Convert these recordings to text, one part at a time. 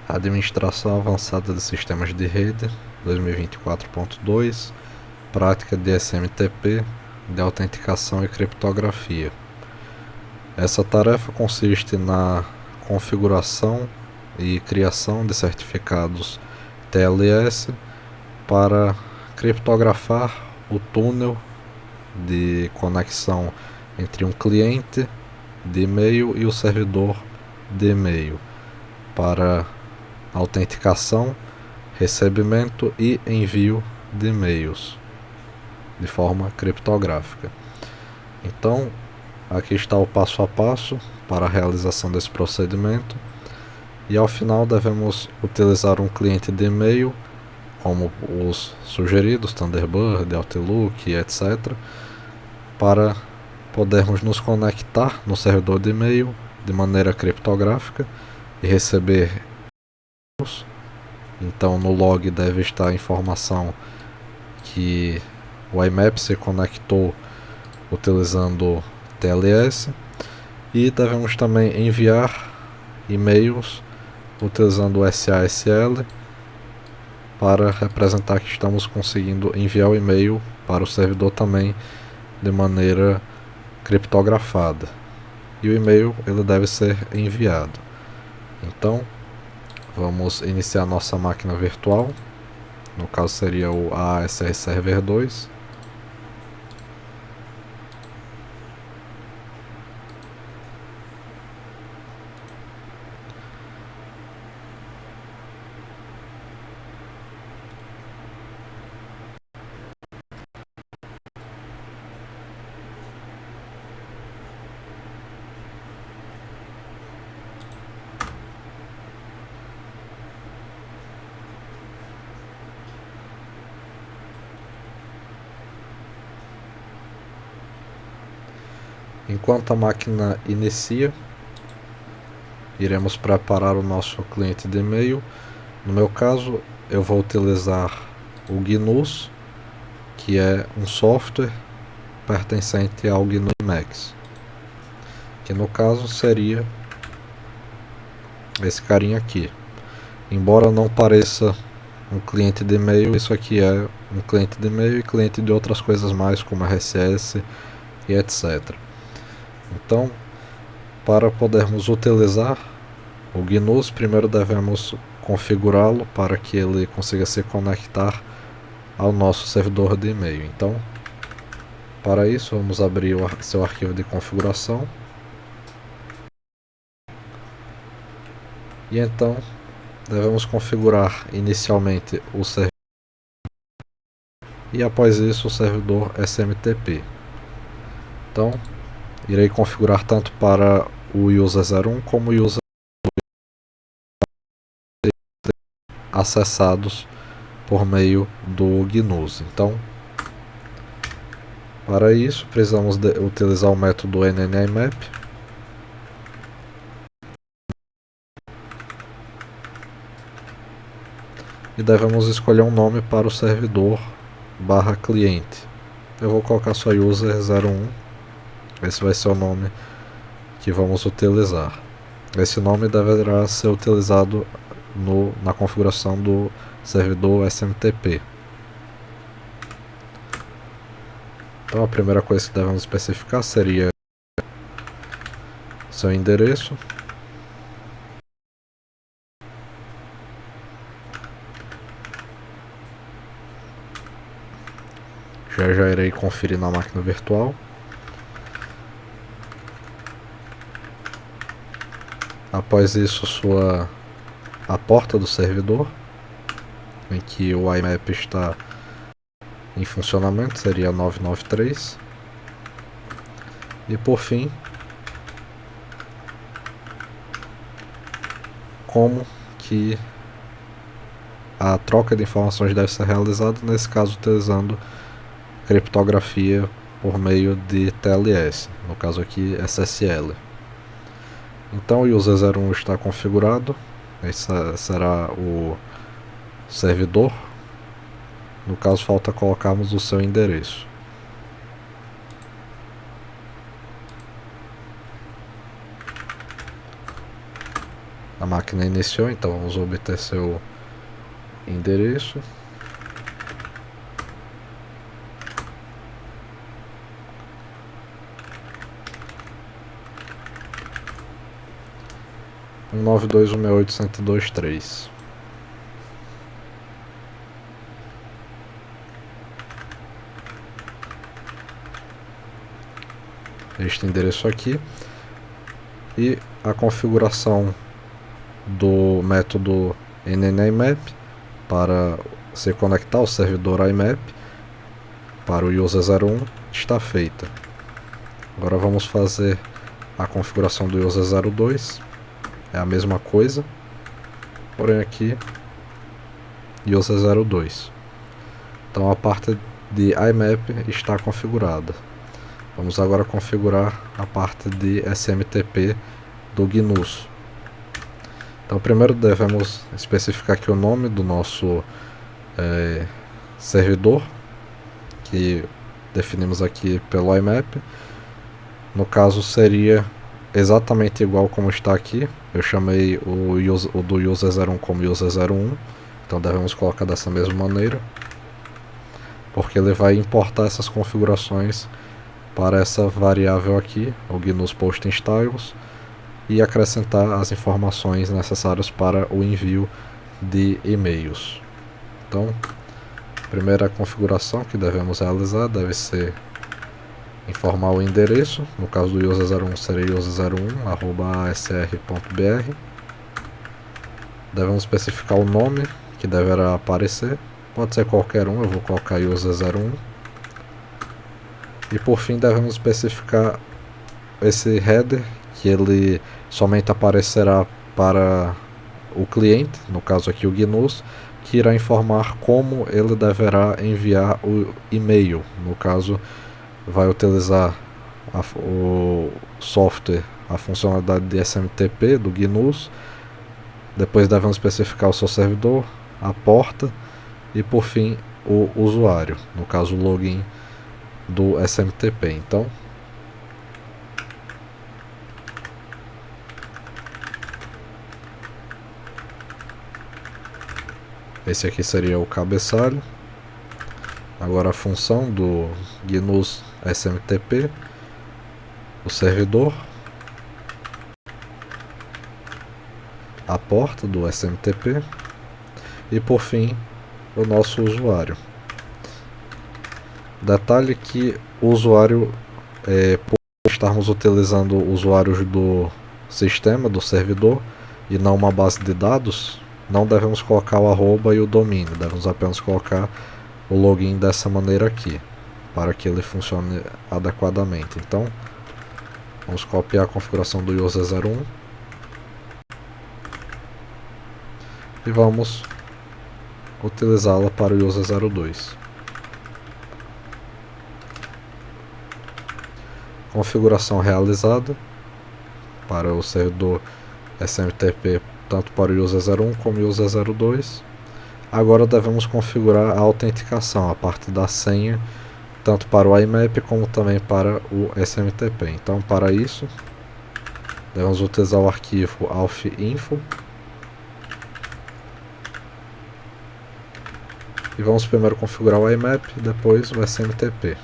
Administração Avançada de Sistemas de Rede 2024.2, Prática de SMTP, de Autenticação e Criptografia. Essa tarefa consiste na configuração e criação de certificados TLS para criptografar o túnel de conexão entre um cliente de e-mail e o servidor de e-mail para autenticação, recebimento e envio de e-mails de forma criptográfica. Então, aqui está o passo a passo para a realização desse procedimento, e ao final devemos utilizar um cliente de e-mail como os sugeridos, Thunderbird, Outlook, etc., para podermos nos conectar no servidor de e-mail de maneira criptográfica e receber e-mails. Então no log deve estar a informação que o IMAP se conectou utilizando TLS, e devemos também enviar e-mails utilizando o SASL para representar que estamos conseguindo enviar o e-mail para o servidor também de maneira criptografada, e o e-mail ele deve ser enviado. Então vamos iniciar nossa máquina virtual, no caso seria o AASR Server 2. Enquanto a máquina inicia, iremos preparar o nosso cliente de e-mail. No meu caso, eu vou utilizar o GNUs, que é um software pertencente ao GNU Emacs, que no caso seria esse carinha aqui. Embora não pareça um cliente de e-mail, isso aqui é um cliente de e-mail e cliente de outras coisas mais, como RSS e etc. Então, para podermos utilizar o GNUs, primeiro devemos configurá-lo para que ele consiga se conectar ao nosso servidor de e-mail. Então, para isso, vamos abrir o seu arquivo de configuração. E então, devemos configurar inicialmente o servidor e após isso o servidor SMTP. Então, irei configurar tanto para o user 01 como o user acessados por meio do GNUs. Então, para isso precisamos utilizar o método NNIMAP, e devemos escolher um nome para o servidor /cliente. Eu vou colocar só user 01, esse vai ser o nome que vamos utilizar. Esse nome deverá ser utilizado na configuração do servidor SMTP. Então a primeira coisa que devemos especificar seria seu endereço. Já irei conferir na máquina virtual. Após isso, a porta do servidor, em que o IMAP está em funcionamento, seria 993. E por fim, como que a troca de informações deve ser realizada, nesse caso utilizando criptografia por meio de TLS, no caso aqui SSL. Então o user 01 está configurado, esse será o servidor. No caso, falta colocarmos o seu endereço. A máquina iniciou, então vamos obter seu endereço. Um 92.168.102.3. Este endereço aqui. E a configuração do método NNIMAP para se conectar ao servidor IMAP para o user01 está feita. Agora vamos fazer a configuração do user02. É a mesma coisa, porém aqui user02. Então a parte de IMAP está configurada. Vamos agora configurar a parte de SMTP do GNUS. Então primeiro devemos especificar aqui o nome do nosso servidor, que definimos aqui pelo IMAP. No caso seria exatamente igual como está aqui. Eu chamei o do user01 como user01, então devemos colocar dessa mesma maneira, porque ele vai importar essas configurações para essa variável aqui, o GNUS Posting Styles, e acrescentar as informações necessárias para o envio de e-mails. Então, a primeira configuração que devemos realizar deve ser informar o endereço. No caso do user01 seria user01@asr.br. Devemos especificar o nome que deverá aparecer, pode ser qualquer um, eu vou colocar user01. E por fim devemos especificar esse header, que ele somente aparecerá para o cliente, no caso aqui o GNUS, que irá informar como ele deverá enviar o e-mail. No caso, vai utilizar o software, a funcionalidade de SMTP do GNUS. Depois devemos especificar o seu servidor, a porta e por fim o usuário, no caso o login do SMTP. Então esse aqui seria o cabeçalho. Agora a função do GNUS SMTP, o servidor, a porta do SMTP e por fim o nosso usuário. Detalhe que o usuário, por estarmos utilizando usuários do sistema, do servidor e não uma base de dados, não devemos colocar o arroba e o domínio, devemos apenas colocar o login dessa maneira aqui, para que ele funcione adequadamente. Então vamos copiar a configuração do user01 e vamos utilizá-la para o user02. Configuração realizada para o servidor SMTP tanto para o user01 como o user02. Agora devemos configurar a autenticação, a parte da senha, tanto para o IMAP como também para o SMTP. Então para isso devemos utilizar o arquivo auth-info e vamos primeiro configurar o IMAP, depois o SMTP.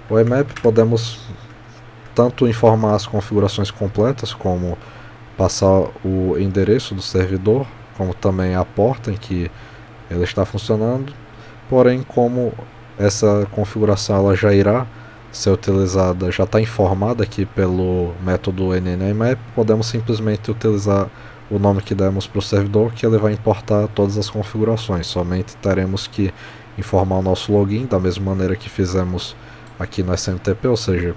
O IMAP podemos tanto informar as configurações completas, como passar o endereço do servidor, como também a porta em que ele está funcionando. Porém, como essa configuração ela já irá ser utilizada, já está informada aqui pelo método NNIMAP, podemos simplesmente utilizar o nome que demos para o servidor, que ele vai importar todas as configurações. Somente teremos que informar o nosso login da mesma maneira que fizemos aqui no SMTP, ou seja,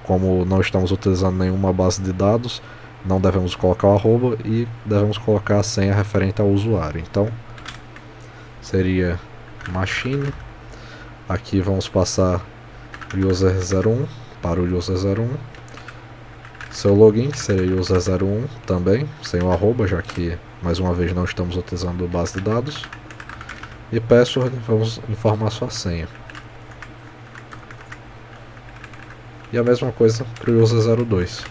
como não estamos utilizando nenhuma base de dados, não devemos colocar o arroba e devemos colocar a senha referente ao usuário. Então seria machine, aqui vamos passar user01 para o user01, seu login que seria user01 também, sem o arroba, já que mais uma vez não estamos utilizando base de dados, e password, vamos informar sua senha. E a mesma coisa para o user02.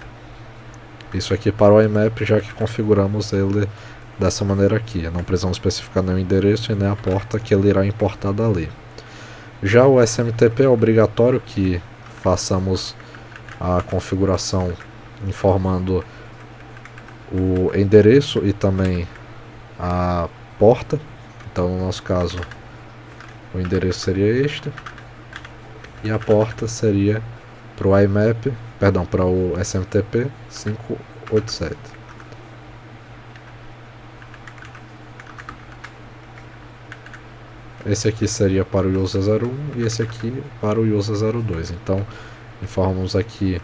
Isso aqui para o IMAP, já que configuramos ele dessa maneira aqui. Não precisamos especificar nenhum endereço e nem a porta que ele irá importar dali. Já o SMTP é obrigatório que façamos a configuração informando o endereço e também a porta. Então, no nosso caso, o endereço seria este e a porta seria para o IMAP, perdão, para o SMTP 587. Esse aqui seria para o user 01 e esse aqui para o user 02. Então, informamos aqui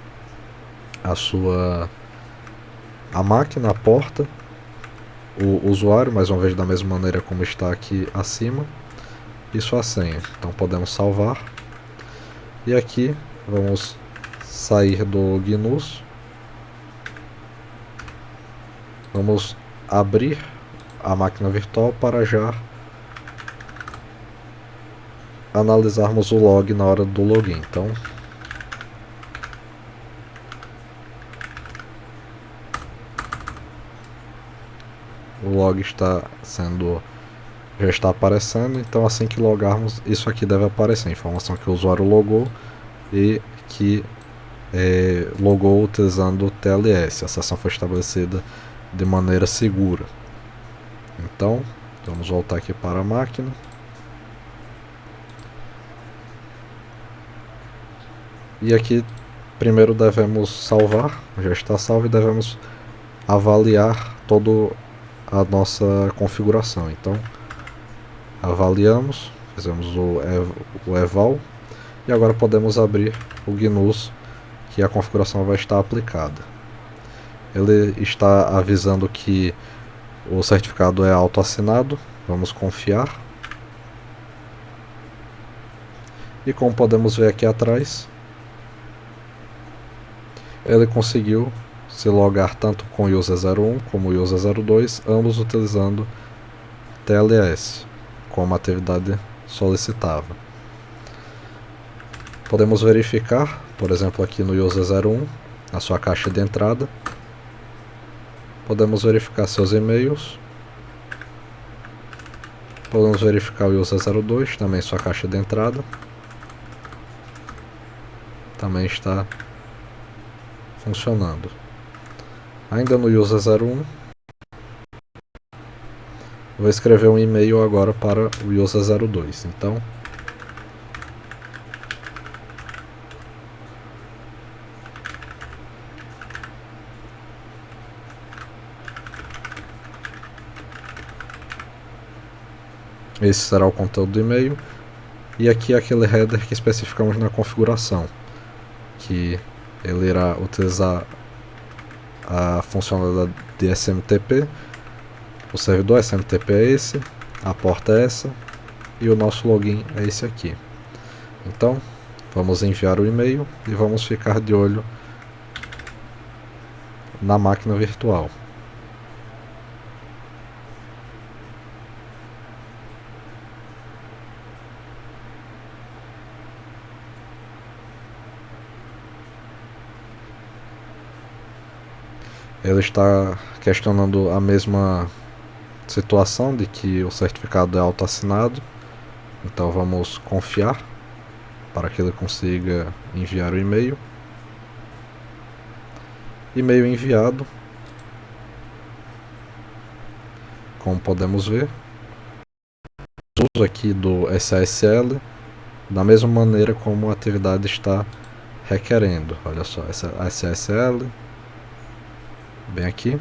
a máquina, a porta, o usuário, mais uma vez da mesma maneira como está aqui acima, e sua senha. Então podemos salvar. E aqui vamos sair do GNUs. Vamos abrir a máquina virtual para já analisarmos o log na hora do login. Então, o log já está aparecendo, então assim que logarmos, isso aqui deve aparecer, a informação que o usuário logou e que logou utilizando o TLS. A sessão foi estabelecida de maneira segura. Então, vamos voltar aqui para a máquina. E aqui, primeiro devemos salvar, já está salvo, e devemos avaliar toda a nossa configuração. Então, avaliamos, fizemos o eval, e agora podemos abrir o GNUs que a configuração vai estar aplicada. Ele está avisando que o certificado é autoassinado, vamos confiar. E como podemos ver aqui atrás, ele conseguiu se logar tanto com o user 01 como o user 02, ambos utilizando TLS, como a atividade solicitava. Podemos verificar, por exemplo, aqui no user 01, na sua caixa de entrada. Podemos verificar seus e-mails. Podemos verificar o user 02, também sua caixa de entrada. Também está funcionando. Ainda no user 01, vou escrever um e-mail agora para o user 02. Então, esse será o conteúdo do e-mail. E aqui é aquele header que especificamos na configuração, que ele irá utilizar a funcionalidade de SMTP. O servidor SMTP é esse, a porta é essa e o nosso login é esse aqui. Então, vamos enviar o e-mail e vamos ficar de olho na máquina virtual. Ele está questionando a mesma situação de que o certificado é autoassinado. Então vamos confiar para que ele consiga enviar o e-mail. E-mail enviado. Como podemos ver, uso aqui do SASL da mesma maneira como a atividade está requerendo. Olha só, essa SASL bem aqui,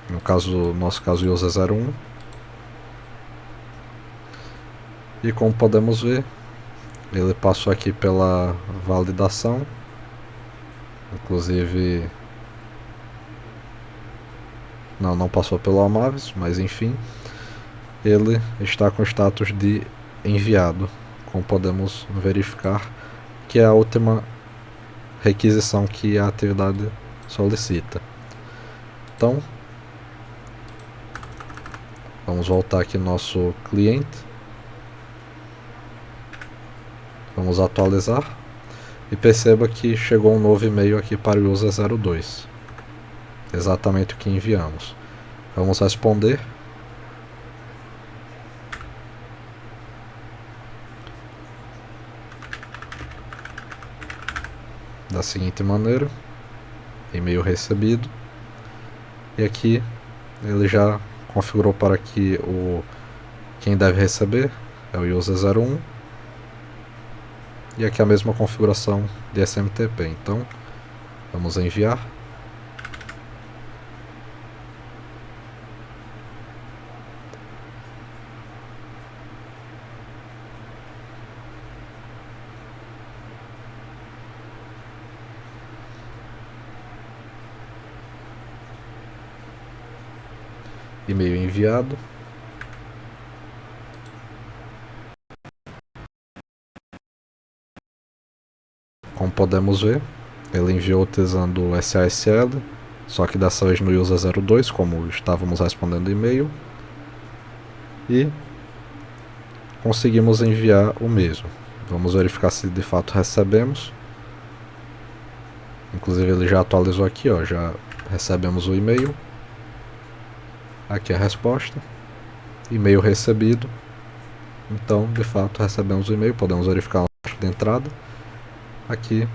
no nosso caso user 01, e como podemos ver, ele passou aqui pela validação, inclusive não passou pelo Amavis, mas enfim, ele está com status de enviado, como podemos verificar, que é a última requisição que a atividade solicita. Então, vamos voltar aqui no nosso cliente, vamos atualizar. E perceba que chegou um novo e-mail aqui para o user02. Exatamente o que enviamos. Vamos responder. Da seguinte maneira: e-mail recebido. E aqui ele já configurou para que quem deve receber é o user01. E aqui a mesma configuração de SMTP. Então vamos enviar. E-mail enviado. Como podemos ver, ele enviou utilizando o SASL, só que dessa vez no user02, como estávamos respondendo e-mail, e conseguimos enviar o mesmo. Vamos verificar se de fato recebemos. Inclusive ele já atualizou aqui, ó, já recebemos o e-mail. Aqui a resposta, e-mail recebido. Então de fato recebemos o e-mail, podemos verificar a taxa de entrada aqui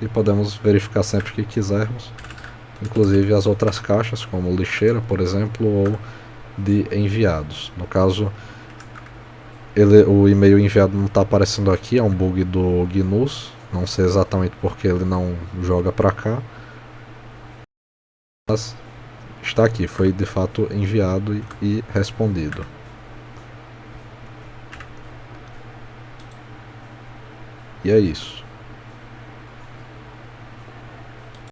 e podemos verificar sempre que quisermos, inclusive as outras caixas como lixeira, por exemplo, ou de enviados. No caso, o e-mail enviado não está aparecendo aqui, é um bug do GNUs, não sei exatamente porque ele não joga para cá, mas está aqui, foi de fato enviado e respondido. E é isso.